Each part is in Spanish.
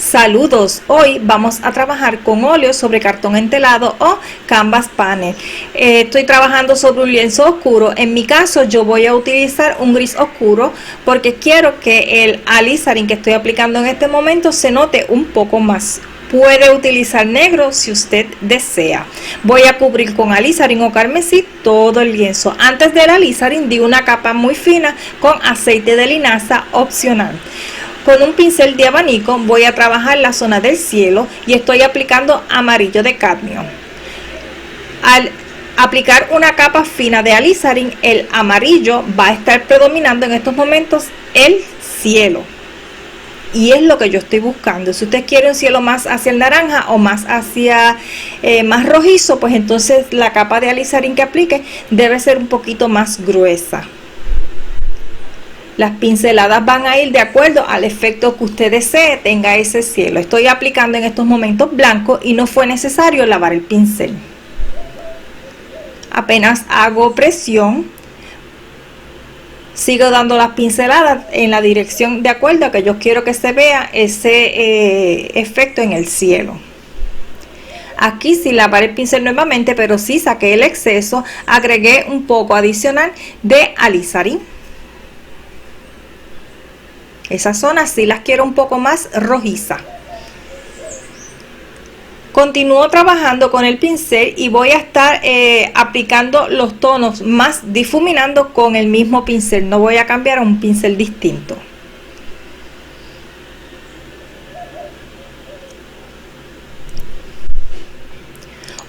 Saludos, hoy vamos a trabajar con óleo sobre cartón entelado o canvas panel. Estoy trabajando sobre un lienzo oscuro. En mi caso yo voy a utilizar un gris oscuro porque quiero que el alizarin que estoy aplicando en este momento se note un poco más. Puede utilizar negro si usted desea. Voy a cubrir con alizarin o carmesí todo el lienzo. Antes del alizarin di una capa muy fina con aceite de linaza opcional. Con un pincel de abanico voy a trabajar la zona del cielo y estoy aplicando amarillo de cadmio. Al aplicar una capa fina de alizarin, el amarillo va a estar predominando en estos momentos el cielo. Y es lo que yo estoy buscando. Si usted quiere un cielo más hacia el naranja o más hacia más rojizo, pues entonces la capa de alizarin que aplique debe ser un poquito más gruesa. Las pinceladas van a ir de acuerdo al efecto que usted desee tenga ese cielo. Estoy aplicando en estos momentos blanco y no fue necesario lavar el pincel. Apenas hago presión, sigo dando las pinceladas en la dirección de acuerdo a que yo quiero que se vea ese efecto en el cielo. Aquí sí lavar el pincel nuevamente, pero sí saqué el exceso, agregué un poco adicional de alizarin. Esas zonas sí las quiero un poco más rojiza. Continúo trabajando con el pincel y voy a estar aplicando los tonos más difuminando con el mismo pincel. No voy a cambiar a un pincel distinto.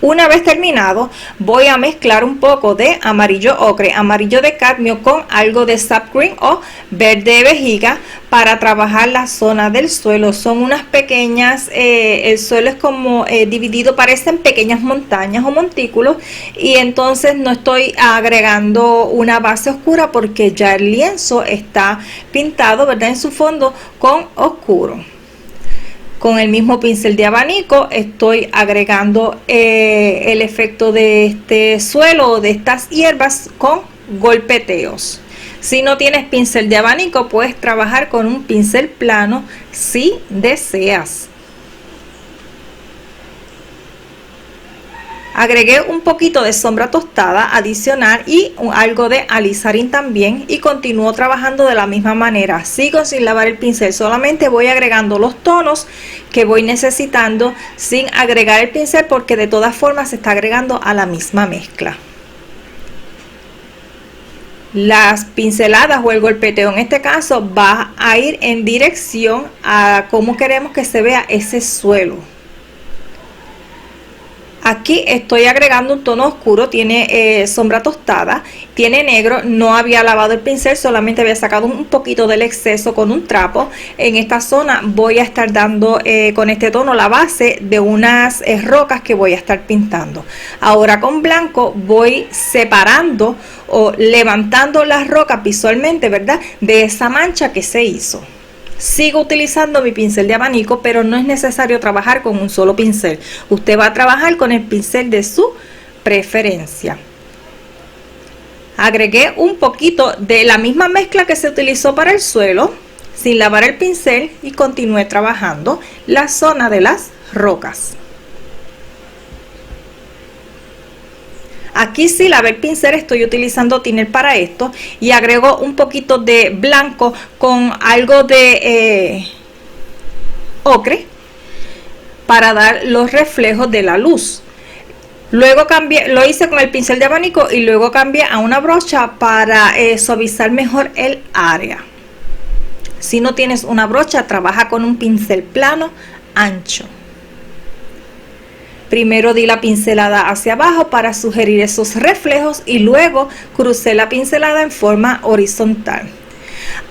Una vez terminado, voy a mezclar un poco de amarillo ocre, amarillo de cadmio con algo de sap green o verde de vejiga para trabajar la zona del suelo. Son unas pequeñas, el suelo es como dividido, parecen pequeñas montañas o montículos, y entonces no estoy agregando una base oscura porque ya el lienzo está pintado, ¿verdad?, en su fondo con oscuro. Con el mismo pincel de abanico estoy agregando el efecto de este suelo o de estas hierbas con golpeteos. Si no tienes pincel de abanico, puedes trabajar con un pincel plano si deseas. Agregué un poquito de sombra tostada adicional y algo de alizarin también, y continúo trabajando de la misma manera. Sigo sin lavar el pincel, solamente voy agregando los tonos que voy necesitando sin agregar el pincel porque de todas formas se está agregando a la misma mezcla. Las pinceladas o el golpeteo en este caso va a ir en dirección a cómo queremos que se vea ese suelo. Aquí estoy agregando un tono oscuro, tiene sombra tostada, tiene negro. No había lavado el pincel, solamente había sacado un poquito del exceso con un trapo. En esta zona voy a estar dando con este tono la base de unas rocas que voy a estar pintando. Ahora con blanco voy separando o levantando las rocas visualmente, ¿verdad?, de esa mancha que se hizo. Sigo utilizando mi pincel de abanico, pero no es necesario trabajar con un solo pincel. Usted va a trabajar con el pincel de su preferencia. Agregué un poquito de la misma mezcla que se utilizó para el suelo, sin lavar el pincel, y continué trabajando la zona de las rocas. Aquí sí lavé el pincel, estoy utilizando tiner para esto, y agrego un poquito de blanco con algo de ocre para dar los reflejos de la luz. Luego cambié, lo hice con el pincel de abanico y luego cambié a una brocha para suavizar mejor el área. Si no tienes una brocha, trabaja con un pincel plano ancho. Primero di la pincelada hacia abajo para sugerir esos reflejos y luego crucé la pincelada en forma horizontal.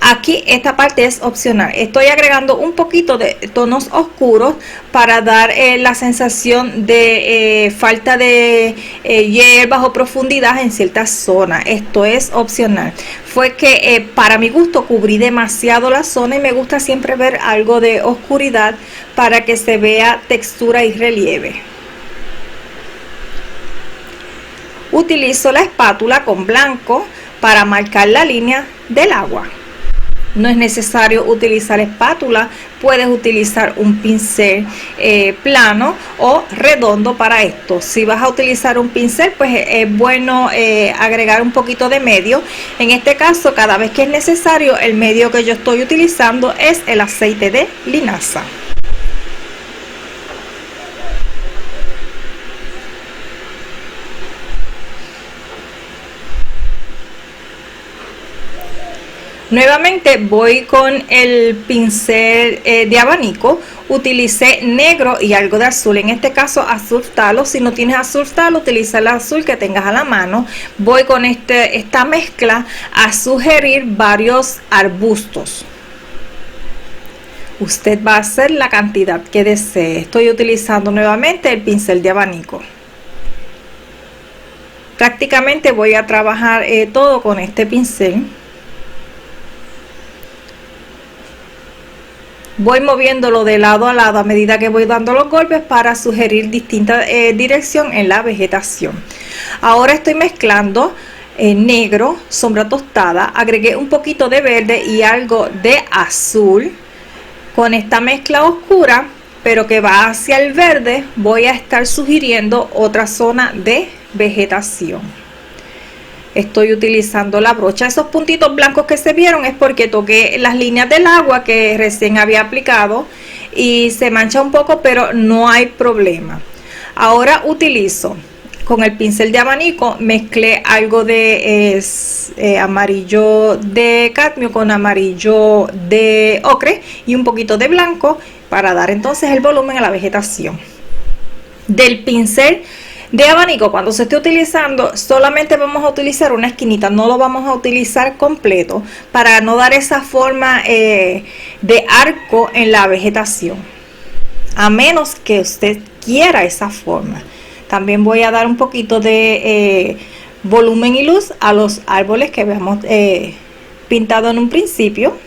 Aquí esta parte es opcional. Estoy agregando un poquito de tonos oscuros para dar la sensación de falta de hierbas o profundidad en ciertas zonas. Esto es opcional. Fue que para mi gusto cubrí demasiado la zona y me gusta siempre ver algo de oscuridad para que se vea textura y relieve. Utilizo la espátula con blanco para marcar la línea del agua. No es necesario utilizar espátula, puedes utilizar un pincel plano o redondo para esto. Si vas a utilizar un pincel, pues es bueno agregar un poquito de medio. En este caso, cada vez que es necesario, el medio que yo estoy utilizando es el aceite de linaza. Nuevamente voy con el pincel de abanico. Utilicé negro y algo de azul, en este caso azul talo. Si no tienes azul talo, utiliza el azul que tengas a la mano. Voy con esta mezcla a sugerir varios arbustos. Usted va a hacer la cantidad que desee. Estoy utilizando nuevamente el pincel de abanico. Prácticamente voy a trabajar todo con este pincel. Voy moviéndolo de lado a lado a medida que voy dando los golpes para sugerir distinta dirección en la vegetación. Ahora estoy mezclando negro, sombra tostada, agregué un poquito de verde y algo de azul. Con esta mezcla oscura, pero que va hacia el verde, voy a estar sugiriendo otra zona de vegetación. Estoy utilizando la brocha. Esos puntitos blancos que se vieron es porque toqué las líneas del agua que recién había aplicado y se mancha un poco, pero no hay problema. Ahora utilizo con el pincel de abanico, mezclé algo de amarillo de cadmio con amarillo de ocre y un poquito de blanco para dar entonces el volumen a la vegetación. Del pincel de abanico, cuando se esté utilizando, solamente vamos a utilizar una esquinita, no lo vamos a utilizar completo para no dar esa forma de arco en la vegetación, a menos que usted quiera esa forma. También voy a dar un poquito de volumen y luz a los árboles que habíamos pintado en un principio.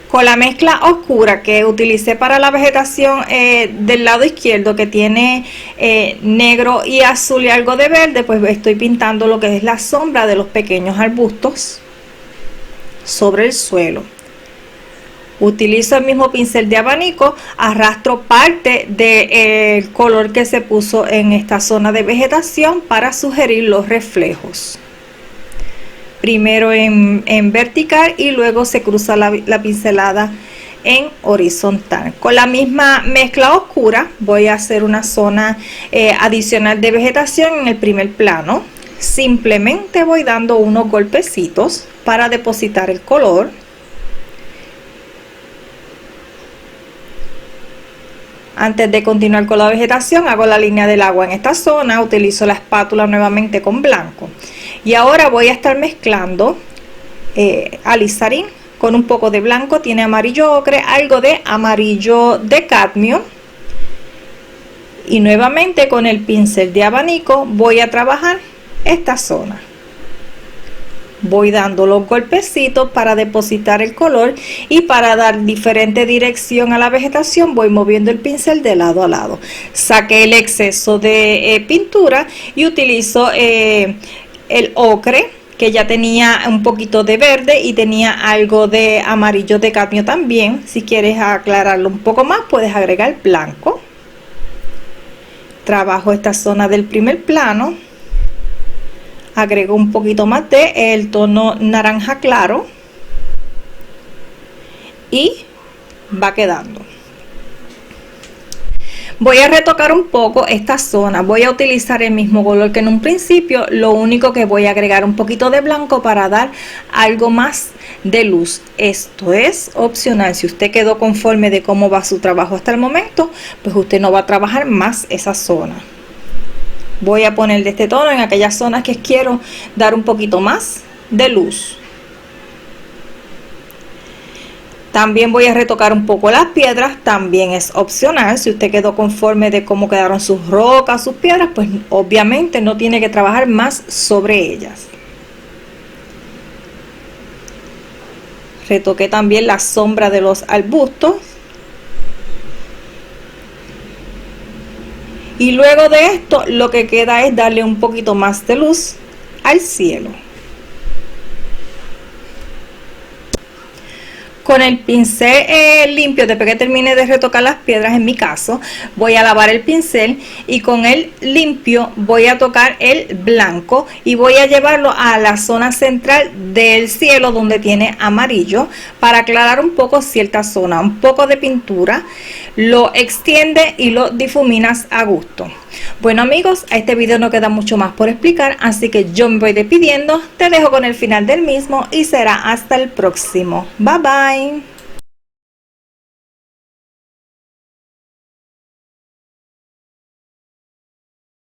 Con la mezcla oscura que utilicé para la vegetación del lado izquierdo, que tiene negro y azul y algo de verde, pues estoy pintando lo que es la sombra de los pequeños arbustos sobre el suelo. Utilizo el mismo pincel de abanico, arrastro parte del color que se puso en esta zona de vegetación para sugerir los reflejos. Primero en vertical y luego se cruza la pincelada en horizontal. Con la misma mezcla oscura voy a hacer una zona adicional de vegetación en el primer plano. Simplemente voy dando unos golpecitos para depositar el color. Antes de continuar con la vegetación, hago la línea del agua en esta zona, utilizo la espátula nuevamente con blanco. Y ahora voy a estar mezclando alizarín con un poco de blanco, tiene amarillo ocre, algo de amarillo de cadmio. Y nuevamente con el pincel de abanico voy a trabajar esta zona. Voy dando los golpecitos para depositar el color y para dar diferente dirección a la vegetación voy moviendo el pincel de lado a lado. Saqué el exceso de pintura y utilizo el ocre, que ya tenía un poquito de verde y tenía algo de amarillo de cadmio también. Si quieres aclararlo un poco más, puedes agregar blanco. Trabajo esta zona del primer plano. Agrego un poquito más de el tono naranja claro y va quedando. Voy a retocar un poco esta zona, voy a utilizar el mismo color que en un principio, lo único que voy a agregar un poquito de blanco para dar algo más de luz. Esto es opcional, si usted quedó conforme de cómo va su trabajo hasta el momento, pues usted no va a trabajar más esa zona. Voy a poner de este tono en aquellas zonas que quiero dar un poquito más de luz. También voy a retocar un poco las piedras, también es opcional. Si usted quedó conforme de cómo quedaron sus rocas, sus piedras, pues obviamente no tiene que trabajar más sobre ellas. Retoqué también la sombra de los arbustos. Y luego de esto lo que queda es darle un poquito más de luz al cielo. Con el pincel limpio, después que termine de retocar las piedras, en mi caso, voy a lavar el pincel y con el limpio voy a tocar el blanco y voy a llevarlo a la zona central del cielo donde tiene amarillo para aclarar un poco cierta zona. Un poco de pintura, lo extiende y lo difuminas a gusto. Bueno amigos, a este video no queda mucho más por explicar, así que yo me voy despidiendo, te dejo con el final del mismo y será hasta el próximo. Bye bye.